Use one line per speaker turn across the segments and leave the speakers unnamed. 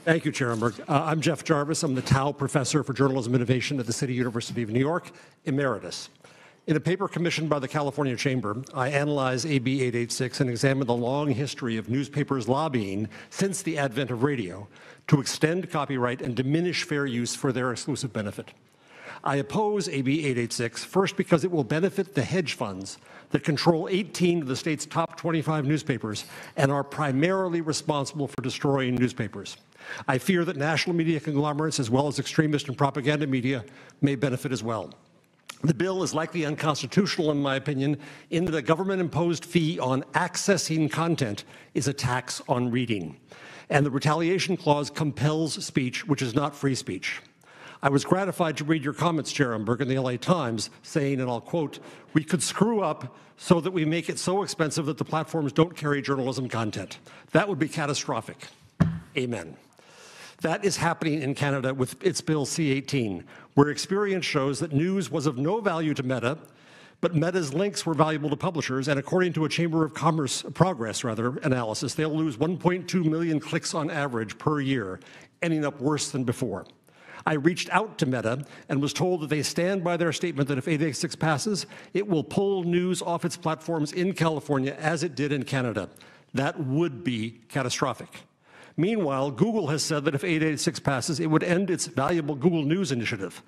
Thank you, Chair Umberg. I'm Jeff Jarvis. I'm the Tao Professor for Journalism Innovation at the City University of New York, Emeritus. In a paper commissioned by the California Chamber, I analyze AB 886 and examine the long history of newspapers lobbying since the advent of radio to extend copyright and diminish fair use for their exclusive benefit. I oppose AB 886 first because it will benefit the hedge funds that control 18 of the state's top 25 newspapers and are primarily responsible for destroying newspapers. I fear that national media conglomerates as well as extremist and propaganda media may benefit as well. The bill is likely unconstitutional, in my opinion, in that a government-imposed fee on accessing content is a tax on reading. And the retaliation clause compels speech, which is not free speech. I was gratified to read your comments, Chair Umberg, in the LA Times, saying, and I'll quote, "We could screw up so that we make it so expensive that the platforms don't carry journalism content. That would be catastrophic." Amen. That is happening in Canada with its Bill C-18, where experience shows that news was of no value to Meta, but Meta's links were valuable to publishers, and according to a Chamber of Commerce analysis, they'll lose 1.2 million clicks on average per year, ending up worse than before. I reached out to Meta and was told that they stand by their statement that if 886 passes, it will pull news off its platforms in California as it did in Canada. That would be catastrophic. Meanwhile, Google has said that if 886 passes, it would end its valuable Google News initiative.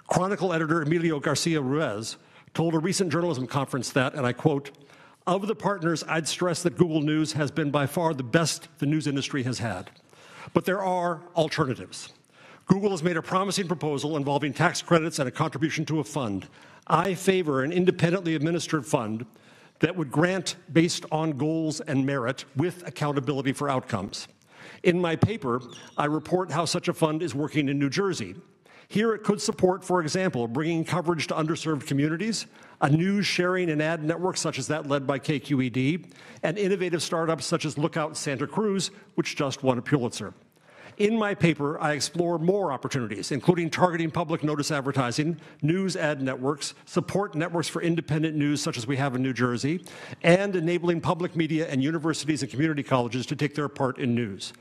Chronicle editor Emilio Garcia Ruiz told a recent journalism conference that, and I quote, "Of the partners, I'd stress that Google News has been by far the best the news industry has had. But there are alternatives. Google has made a promising proposal involving tax credits and a contribution to a fund. I favor an independently administered fund that would grant based on goals and merit with accountability for outcomes. In my paper, I report how such a fund is working in New Jersey. Here it could support, for example, bringing coverage to underserved communities, a news sharing and ad network such as that led by KQED, and innovative startups such as Lookout Santa Cruz, which just won a Pulitzer. In my paper, I explore more opportunities, including targeting public notice advertising, news ad networks, support networks for independent news such as we have in New Jersey, and enabling public media and universities and community colleges to take their part in news.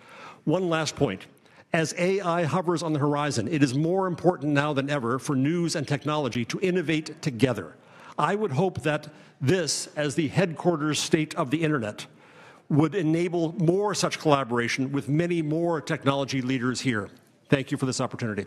One last point. As AI hovers on the horizon, it is more important now than ever for news and technology to innovate together. I would hope that this, as the headquarters state of the internet, would enable more such collaboration with many more technology leaders here. Thank you for this opportunity.